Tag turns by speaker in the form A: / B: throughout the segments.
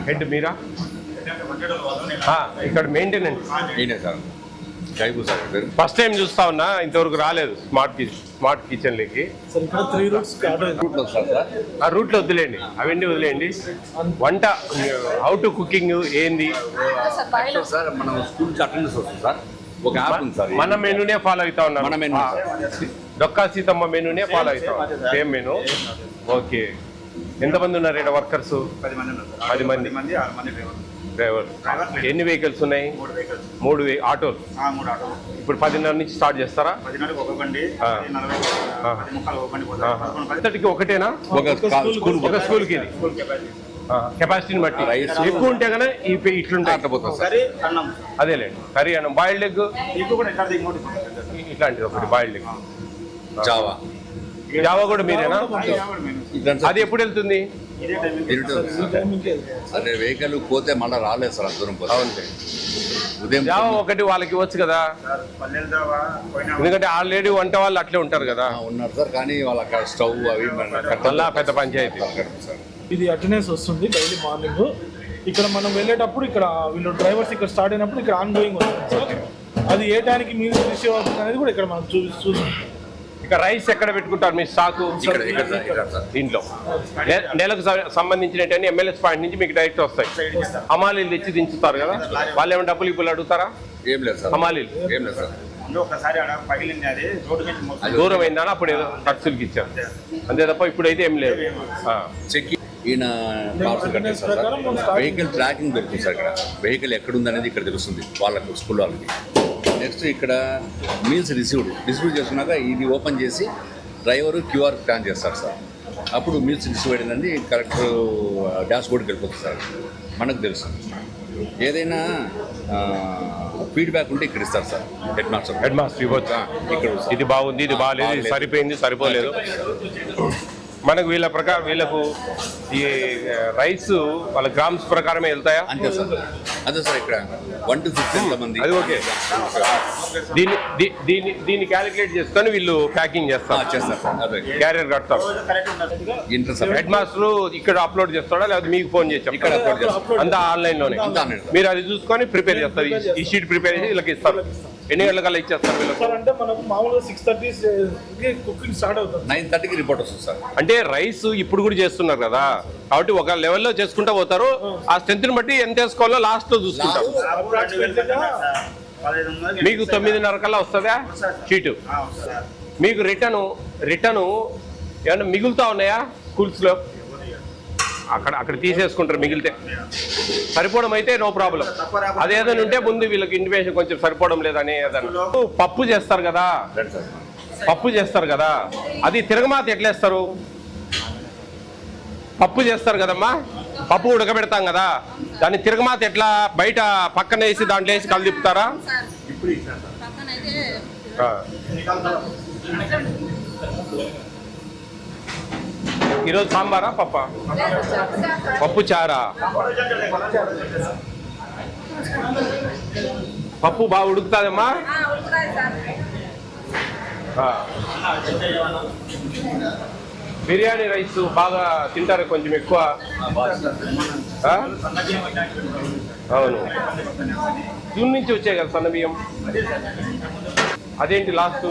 A: Head మీరా? ఇక్కడ maintenance
B: sir జైబు సార్
A: ఫస్ట్ టైం చూస్తా ఉన్నా, ఇంతవరకు రాలేదు స్మార్ట్ కిచెన్ లకి. ఆ రూట్లో వదిలేండి, అవన్నీ వదిలేయండి. వంట హౌ టు కుకింగ్ ఏంది
B: సార్, మనం స్కూల్ అటెండెన్స్ వస్తుంది సార్. ఒక యాప్ ఉంది సార్,
A: మన మెనూనే ఫాలో అవుతా ఉన్నాం.
B: మన మెనూ
A: డొక్కా సీతమ్మ మెనూనే ఫాలో అవుతాం, సేమ్ మెనూ. ఓకే, ఎంతమంది ఉన్నారు ఇక్కడ వర్కర్స్? 10 మంది. డ్రైవర్. ఎన్ని వెహికల్స్ ఉన్నాయి? 3 ఆటోలు. ఇప్పుడు 10:30 నుంచి స్టార్ట్ చేస్తారా? అంతటికి ఒకటేనా? ఒక స్కూల్కి ఇది కెపాసిటీని బట్టి ఎక్కువ ఉంటే కనుక ఇట్లుంటాయి. అదేలేండి, కర్రీ అన్నం, బాయిల్డ్ ఎగ్ ఇట్లాంటిది ఒకటి, బాయిల్డ్ ఎగ్. జావా కూడా మీరేనా? అది ఎప్పుడు వెళ్తుంది?
B: అదే వెహికల్ పోతే మళ్ళీ రాలేదు సార్, దూరం పోతే.
A: ఉదయం జావా ఒకటి వాళ్ళకి ఇవ్వచ్చు కదా, ఎందుకంటే ఆల్రెడీ వంట వాళ్ళు అట్లే ఉంటారు కదా.
B: ఉన్నారు సార్, కానీ వాళ్ళ అక్కడ స్టవ్ అవి
A: మళ్ళా పెద్ద పంచాయతీ.
C: ఇది అటెండెన్స్ వస్తుంది డైలీ మార్నింగ్. ఇక్కడ మనం వెళ్ళేటప్పుడు ఇక్కడ వీళ్ళు డ్రైవర్స్ ఇక్కడ స్టార్ట్ అయినప్పుడు ఇక్కడ ఆన్ గోయింగ్ వస్తుంది సార్. అది ఏ టైంకి మీరు రిసీవ్ అవుతుంది అనేది కూడా ఇక్కడ మనం చూసుకుంటాం.
A: ఇక రైస్ ఎక్కడ పెట్టుకుంటారు మీ స్టాకు? దీంట్లో నెలకు సంబంధించినటువంటి ఎమ్మెల్యేస్ పాయింట్ నుంచి మీకు డైరెక్ట్ వస్తాయి. హమాలీలు తెచ్చి దించుతారు కదా, వాళ్ళు ఏమైనా డబ్బులు ఇప్పుడు అడుగుతారా?
B: ఏం లేదు సార్,
A: హమాలీలు
B: ఏం లేదు సార్.
A: దూరం అయిందని అప్పుడు ఏదో ఖర్చులకి ఇచ్చారు అంతే తప్ప ఇప్పుడైతే ఏం లేదు.
B: ఈయన వెహికల్ ట్రాకింగ్ దొరుకుతుంది సార్. ఇక్కడ వెహికల్ ఎక్కడుంది అనేది ఇక్కడ తెలుస్తుంది వాళ్ళకి, స్కూల్ వాళ్ళకి. నెక్స్ట్ ఇక్కడ మీల్స్ డిస్ట్రిబ్యూట్ చేసుకున్నాక ఇది ఓపెన్ చేసి డ్రైవరు క్యూఆర్ స్కాన్ చేస్తారు సార్. అప్పుడు మీల్స్ డిస్ట్రిబ్యూట్ అయిందండి కరెక్ట్ డాష్ బోర్డ్కి వెళ్ళిపోతుంది సార్. మనకు తెలుసు ఏదైనా ఫీడ్బ్యాక్ ఉంటే ఇక్కడ ఇస్తారు సార్. Head master
A: ఇవ్వచ్చా? ఇక్కడ ఇది బాగుంది, ఇది బాగాలేదు, ఇది సరిపోయింది, సరిపోలేదు. మనకు వీళ్ళ ప్రకారం వీళ్ళకు ఈ రైస్ వాళ్ళ గ్రామ్స్ ప్రకారమే వెళ్తాయా?
B: అంతే సార్, అదే సార్. ఇక్కడ 1 to 15 మంది.
A: అది ఓకే. దీన్ని క్యాలిక్యులేట్ చేసుకొని వీళ్ళు ప్యాకింగ్ చేస్తారు, క్యారియర్ కడతారు. హెడ్ మాస్టర్ ఇక్కడ అప్లోడ్ చేస్తాడా లేదా మీకు ఫోన్ చేస్తాం? ఇక్కడ అప్లోడ్ చేస్తాం, అంతా ఆన్లైన్ లోనే. మీరు అది చూసుకొని ప్రిపేర్ చేస్తారు, ఈ షీట్ ప్రిపేర్ చేసి వీళ్ళకి ఇస్తారు. ఎన్ని గంటలకల్లా ఇచ్చేస్తారు వీళ్ళకి?
C: అంటే మనకు మామూలుగా 6:30 కుకింగ్ స్టార్ట్ అవుతుంది,
B: 9:30కి రిపోర్ట్ వస్తుంది సార్.
A: అంటే రైస్ ఇప్పుడు కూడా చేస్తున్నారు కదా, కాబట్టి ఒక లెవెల్లో చేసుకుంటా పోతారు. ఆ స్ట్రెంత్ని బట్టి ఎంత వేసుకోవాలో లాస్ట్ లో చూసుకుంటారు. మీకు 9:30 కల్లా వస్తుందా షీటు? మీకు రిటర్న్ ఏమన్నా మిగులుతా ఉన్నాయా స్కూల్స్లో? అక్కడ తీసేసుకుంటారు మిగిలితే. సరిపోవడం అయితే నో ప్రాబ్లం. అదేదైనా ఉంటే ముందు వీళ్ళకి ఇంటిమేషన్ కొంచెం సరిపోవడం లేదని ఏదన్నా. పప్పు చేస్తారు కదా, అది తిరగమాత ఎట్లేస్తారు? పప్పు చేస్తారు కదమ్మా, పప్పు ఉడకబెడతాం కదా, దాన్ని తిరగమాత ఎట్లా బయట పక్కన వేసి దాంట్లో వేసి కలిదిప్పుతారా? ఈరోజు సాంబారా పప్పా? పప్పు చారా? పప్పు బాగా ఉడుకుతుందమ్మా? బిర్యానీ రైస్ బాగా తింటారు కొంచెం ఎక్కువ? అవును, జూన్ నుంచి వచ్చాయి కదా సన్న బియ్యం. అదేంటి లాస్ట్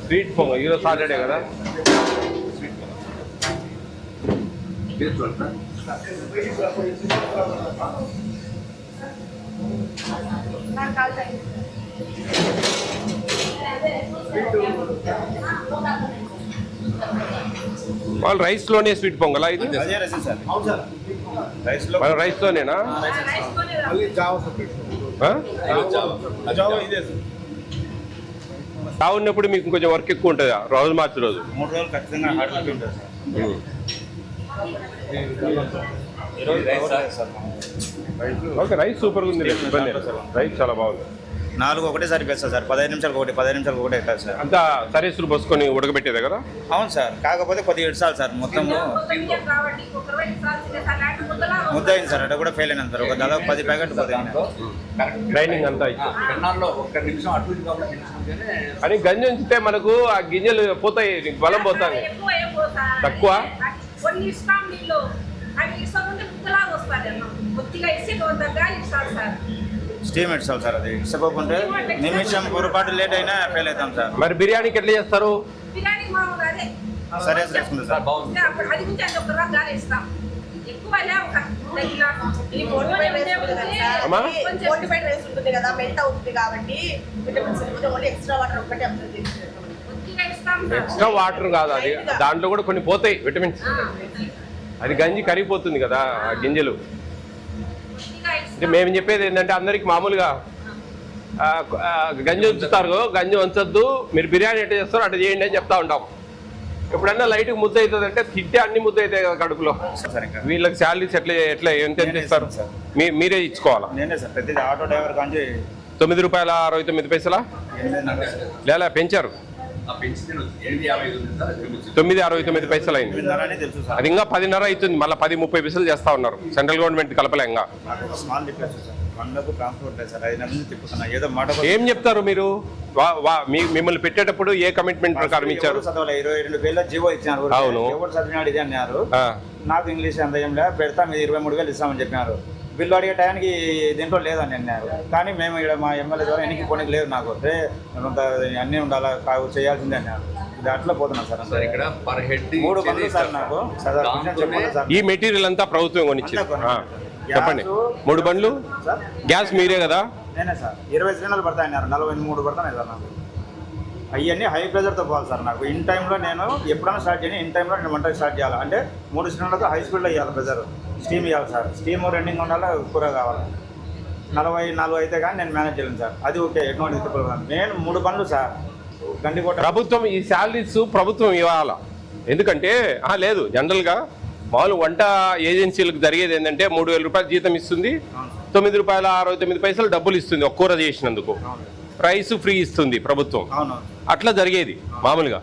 A: స్వీట్ పొంగల్? ఈరోజు సాటర్డే కదా. వాళ్ళు రైస్లోనే స్వీట్ పొంగలా ఇది? రైస్లోనేనా? ఉన్నప్పుడు మీకు కొంచెం వర్క్ ఎక్కువ ఉంటుందా? రోజు మార్చి రోజు
D: 3 రోజులు ఖచ్చితంగా హార్డ్ వర్క్ ఉంటుంది సార్.
A: ఓకే, రైస్ సూపర్గా ఉంది, ఇబ్బంది. రైస్ చాలా బాగుంది.
D: 4 ఒకటేసారి వేస్తారు సార్, 15 నిమిషాలకు ఒకటి, 15 నిమిషాలకు ఒకటి అవుతుంది సార్.
A: అంతా సరేసులు పోసుకొని ఉడకబెట్టేదే కదా?
D: అవును సార్, కాకపోతే కొద్దిగా ఇడ్చాలి సార్. మొత్తము ముద్ద అయింది సార్, అక్కడ కూడా ఫెయిల్ అయినా సార్. ఒక దాదాపు 10 ప్యాకెట్లు
A: గ్రైండింగ్ అంతా అని గంజి ఉంచితే మనకు ఆ గింజలు పోతాయి, బలం పోతాయి. తక్కువ
E: కొన్ని ఇస్తాం నీళ్ళు అవి ఇస్తామంటే ముద్దలాగా వస్తుంది అన్నం కొద్దిగా ఇస్తే దగ్గర ఇస్తారు సార్
D: స్టీమ్ ఇస్తాం సార్ అది ఇష్టపోకుంటే నిమిషం పొరపాటు లేట్ అయినా ఫెయిల్ అవుతాం సార్.
A: మరి బిర్యానీకి ఎట్లా చేస్తారు?
E: బిర్యానీ మామూలు అదే
D: సరే వేసుకుంది సార్.
E: ఇంకా అప్పుడు అది కొంచెం అది ఒక రకాలు ఇస్తాం ఎక్కువ ఒక
F: ఈ మోడిఫైడ్ రైస్ ఉంటుంది కదా సార్,
A: అమ్మా?
F: మోడిఫైడ్ రైస్ ఉంటుంది కదా, మెల్ట్ అవుతుంది కాబట్టి విటమిన్స్ ఓన్లీ ఎక్స్ట్రా వాటర్ ఒక్కటే అబ్జర్వ్ చేస్తారు.
E: కొద్దిగా ఇస్తాం సార్.
A: ఎక్స్ట్రా వాటర్ కాదు అది, దాంట్లో కూడా కొన్ని పోతాయి విటమిన్స్. అది గంజి కరిగిపోతుంది కదా ఆ గింజలు.
E: కొద్దిగా
A: అంటే
E: ఇస్తాం.
A: మేము చెప్పేది ఏంటంటే అందరికి మామూలుగా గంజి ఉంచుతారు, గంజి ఉంచొద్దు, మీరు బిర్యానీ ఎట్లా చేస్తారో అట్లా చేయండి అని చెప్తా ఉంటాం. ఎప్పుడన్నా లైట్గా ముద్ద అవుతుంది అంటే తింటే అన్ని ముద్ద అవుతాయి కదా కడుపులో.
D: సార్ ఇంకా
A: వీళ్ళకి శాలరీస్ ఎట్లా ఎంత ఇస్తారు? మీరే ఇచ్చుకోవాలా?
D: నేనే సార్ ప్రతిదీ ఆటో డ్రైవర్ కానీ
A: ₹9.69 లేదా పెంచారు?
B: ఆ పెంచితే 8.55 ఉంది సార్, అది చూపించింది.
A: ₹9.69 అయింది.
D: తెలుసు సార్.
A: అది ఇంకా 10.5 అవుతుంది, మళ్ళీ 10-30 చేస్తా ఉన్నారు. సెంట్రల్ గవర్నమెంట్ కలపలే ఇంకా.
D: నాకు ఒక స్మాల్ రిక్వెస్ట్ సార్, పండ్లకు ట్రాన్స్పోర్ట్ లేదు సార్, 5 నెలల నుంచి తిప్పుతున్నా ఏదో మాట
A: ఏం చెప్తారు మీరు? మిమ్మల్ని పెట్టేటప్పుడు ఏ కమిట్మెంట్ ప్రకారం ఇచ్చారు?
D: 22,000 జీవో ఇచ్చినారు.
A: అవును.
D: ఎవరు చదివినాడు ఇది అన్నారు.
A: ఆ,
D: నాకు ఇంగ్లీష్ అంత ఏం లేదు, పెడతాం 23,000 ఇస్తామని చెప్పినారు. బిల్లు అడిగే టైంకి దీంట్లో లేదని అన్నారు. కానీ మేము ఇక్కడ మా ఎమ్మెల్యే ద్వారా ఎన్నికి పోనీకి లేదు, నాకు అన్నీ ఉండాలా చేయాల్సిందే అన్నారు. ఇది అట్లా పోతున్నాం సార్.
B: సార్ ఇక్కడ పర్ హెడ్
D: 3 బండ్లు సార్ నాకు చెప్పండి సార్.
A: ఈ మెటీరియల్ అంతా ప్రభుత్వం కొనిచ్చింది. చెప్పండి. 3 బండ్లు
D: సార్
A: గ్యాస్ మీరే కదా?
D: నేనే సార్. 20 సిలిండర్లు పడతాయి అన్నారు, 43 పడతాయి సార్ నాకు. అవన్నీ హై ప్రెజర్తో పోవాలి సార్. నాకు ఇన్ టైంలో నేను ఎప్పుడైనా స్టార్ట్ చేయను, ఇన్ టైంలో నేను వంట స్టార్ట్ చేయాలి. అంటే 3 సిలిండర్లతో హై స్పీడ్లో ఇవ్వాలి ప్రెజర్. స్టీమ్ ఇవ్వాలి సార్, స్టీమ్ రన్నింగ్ ఉండాలి, కూర కావాలి. 44 అయితే కానీ నేను మేనేజ్ చేయలేను సార్. అది ఓకే, ఎటువంటి తిప్పలు. నేను 3 బండ్లు సార్ గండికోట.
A: ప్రభుత్వం ఈ శాలరీస్ ప్రభుత్వం ఇవ్వాలా? ఎందుకంటే లేదు, జనరల్గా మామూలు వంట ఏజెన్సీలకు జరిగేది ఏంటంటే ₹3,000 జీతం ఇస్తుంది, ₹9.69 డబ్బులు ఇస్తుంది ఒక కూర చేసినందుకు. రైస్ ఫ్రీ ఇస్తుంది ప్రభుత్వం.
D: అవును
A: అట్లా జరిగేది మామూలుగా.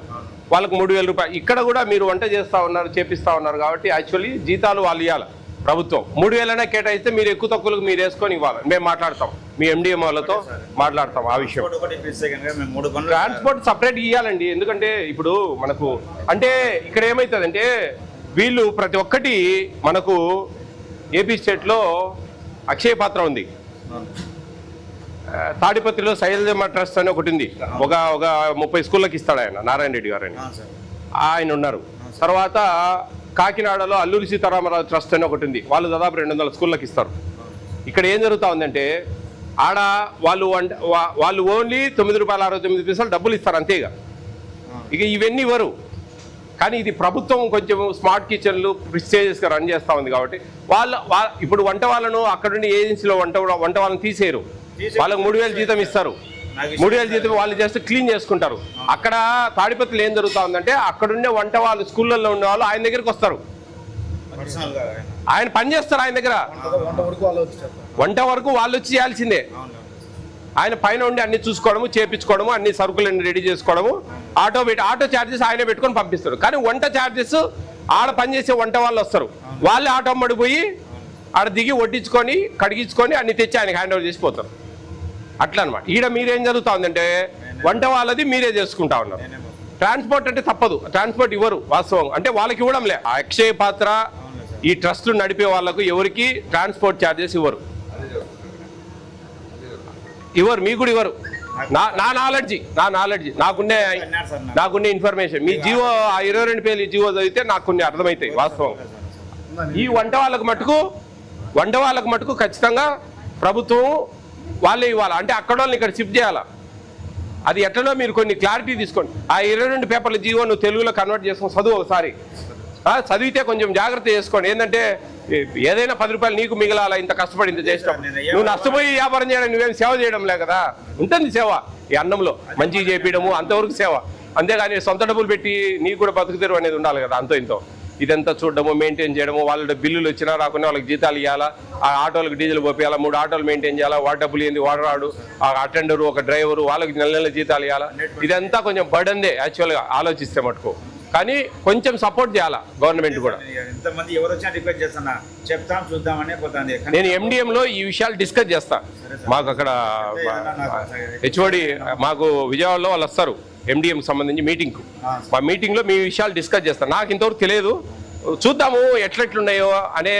A: వాళ్ళకు ₹3,000. ఇక్కడ కూడా మీరు వంట చేస్తూ ఉన్నారు, చేపిస్తూ ఉన్నారు కాబట్టి యాక్చువల్లీ జీతాలు వాళ్ళు ఇవ్వాలి. ప్రభుత్వం 3,000 కేటాయిస్తే మీరు ఎక్కువ తక్కువలకు మీరు వేసుకొని ఇవ్వాలి. మేము మాట్లాడతాం, మీ ఎండిఎం వాళ్ళతో మాట్లాడతాం ఆ విషయం. ట్రాన్స్పోర్ట్ సపరేట్ ఇవ్వాలండి. ఎందుకంటే ఇప్పుడు మనకు అంటే ఇక్కడ ఏమవుతుందంటే వీళ్ళు ప్రతి ఒక్కటి మనకు ఏపీ స్టేట్లో అక్షయ పాత్ర ఉంది, తాడిపత్రిలో శైలజమ్మ ట్రస్ట్ అని ఒకటి ఉంది. ఒక 30 స్కూళ్ళకి ఇస్తాడు ఆయన, నారాయణ రెడ్డి గారు అని ఆయన ఉన్నారు. తర్వాత కాకినాడలో అల్లూరి సీతారామరాజు ట్రస్ట్ అని ఒకటి ఉంది, వాళ్ళు దాదాపు 200 స్కూళ్ళకి ఇస్తారు. ఇక్కడ ఏం జరుగుతూ ఉందంటే ఆడ వాళ్ళు ఓన్లీ ₹9.69 డబ్బులు ఇస్తారు అంతేగా, ఇక ఇవన్నీ ఇవ్వరు. కానీ ఇది ప్రభుత్వం కొంచెం స్మార్ట్ కిచెన్లు ప్రిస్టేజెస్గా రన్ చేస్తూ ఉంది కాబట్టి ఇప్పుడు వంట వాళ్ళను అక్కడుండి ఏజెన్సీలో వంట వాళ్ళని తీసేయరు. వాళ్ళకి 3,000 జీతం ఇస్తారు. 3,000 జీతం వాళ్ళు జస్ట్ క్లీన్ చేసుకుంటారు. అక్కడ తాడిపత్రిలో ఏం జరుగుతూ ఉందంటే అక్కడుండే వంట వాళ్ళు స్కూళ్ళల్లో ఉండే వాళ్ళు ఆయన దగ్గరికి వస్తారు, ఆయన పని చేస్తారు ఆయన దగ్గర. వంట వరకు వాళ్ళు వచ్చి చేయాల్సిందే. ఆయన పైన ఉండి అన్ని చూసుకోవడము, చేపించుకోవడము, అన్ని సరుకులన్నీ రెడీ చేసుకోవడము, ఆటో ఛార్జెస్ ఆయనే పెట్టుకొని పంపిస్తారు. కానీ వంట ఛార్జెస్ ఆడ పనిచేసే వంట వాళ్ళు వస్తారు, వాళ్ళే ఆటో మడిపోయి ఆడ దిగి వడ్డించుకొని కడిగించుకొని అన్ని తెచ్చి ఆయనకి హ్యాండ్ ఓవర్ చేసిపోతారు. అట్లా అనమాట. ఈడ మీరేం జరుగుతా ఉందంటే వంట వాళ్ళది మీరే చేసుకుంటా ఉన్నారు. ట్రాన్స్పోర్ట్ అంటే తప్పదు, ట్రాన్స్పోర్ట్ ఇవ్వరు వాస్తవం. అంటే వాళ్ళకి ఇవ్వడంలే. అక్షయ పాత్ర ఈ ట్రస్ట్లు నడిపే వాళ్ళకు ఎవరికి ట్రాన్స్పోర్ట్ ఛార్జెస్ ఇవ్వరు, మీకు కూడా ఇవ్వరు. నా నాలెడ్జి నాకున్నే ఇన్ఫర్మేషన్. మీ జీవో 22 పేర్లు జీవో చదివితే నాకు కొన్ని అర్థమవుతాయి వాస్తవం. ఈ వంట వాళ్ళకు మటుకు ఖచ్చితంగా ప్రభుత్వం వాళ్ళే ఇవ్వాలి. అంటే అక్కడ వాళ్ళని ఇక్కడ షిఫ్ట్ చేయాలా. అది ఎట్లనో మీరు కొన్ని క్లారిటీ తీసుకోండి. ఆ 22 పేపర్ల జీవో నువ్వు తెలుగులో కన్వర్ట్ చేసుకొని చదువు ఒకసారి. చదివితే కొంచెం జాగ్రత్త చేసుకోండి. ఏంటంటే ఏదైనా ₹10 నీకు మిగలాలా, ఇంత కష్టపడి ఇంత చేసినావు. నువ్వు నష్టపోయి వ్యాపారం చేయడం, నువ్వేం సేవ చేయడం లే కదా. ఉంటుంది సేవ ఈ అన్నంలో, మంచిగా చేపించడము అంతవరకు సేవ. అంతేగాని సొంత డబ్బులు పెట్టి నీకు కూడా బతుకుతెరువు అనేది ఉండాలి కదా. అంతో ఇంతో ఇదంతా చూడడము, మెయింటైన్ చేయడము, వాళ్ళ బిల్లులు వచ్చినా రాకుండా వాళ్ళకి జీతాలు ఇవ్వాలా, ఆ ఆటోలకు డీజిల్ పోయాలా, 3 ఆటోలు మెయింటైన్ చేయాలా, వాటి డబ్బులు ఏంది వాడరాడు, ఆ అటెండరు, ఒక డ్రైవరు, వాళ్ళకి నెల జీతాలు ఇవ్వాలా. ఇదంతా కొంచెం బర్డన్దే యాక్చువల్గా ఆలోచిస్తే మటుకు. కానీ కొంచెం సపోర్ట్ చేయాలా గవర్నమెంట్ కూడా.
D: ఇంతమంది ఎవరు వచ్చినా రిక్వెస్ట్ చేస్తున్నా, చెప్తాం చూద్దామనే పోతుంది.
A: నేను ఎండిఎంలో ఈ విషయాలు డిస్కస్ చేస్తా. మాకు అక్కడ హెచ్ఓడి మాకు విజయవాడలో వాళ్ళు వస్తారు ఎండిఎం సంబంధించి మీటింగ్కు. మా మీటింగ్లో మీ విషయాలు డిస్కస్ చేస్తాను. నాకు ఇంతవరకు తెలియదు, చూద్దాము ఎట్లెట్లున్నాయో అనే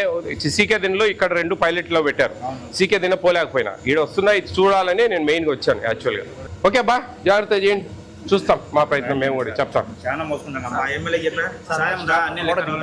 A: సీకే దినలో ఇక్కడ 2 పైలట్లో పెట్టారు. సీకే దిన పోలేకపోయినా ఈడ వస్తున్నాయి చూడాలని నేను మెయిన్గా వచ్చాను యాక్చువల్గా. ఓకే బా, జాగ్రత్త చేయండి, చూస్తాం మా ప్రయత్నం మేము కూడా చెప్తాం.
D: చాలా మోసుకుంటాం. మా ఎమ్మెల్యే చెప్పా సాయం రా అన్ని లెక్కలు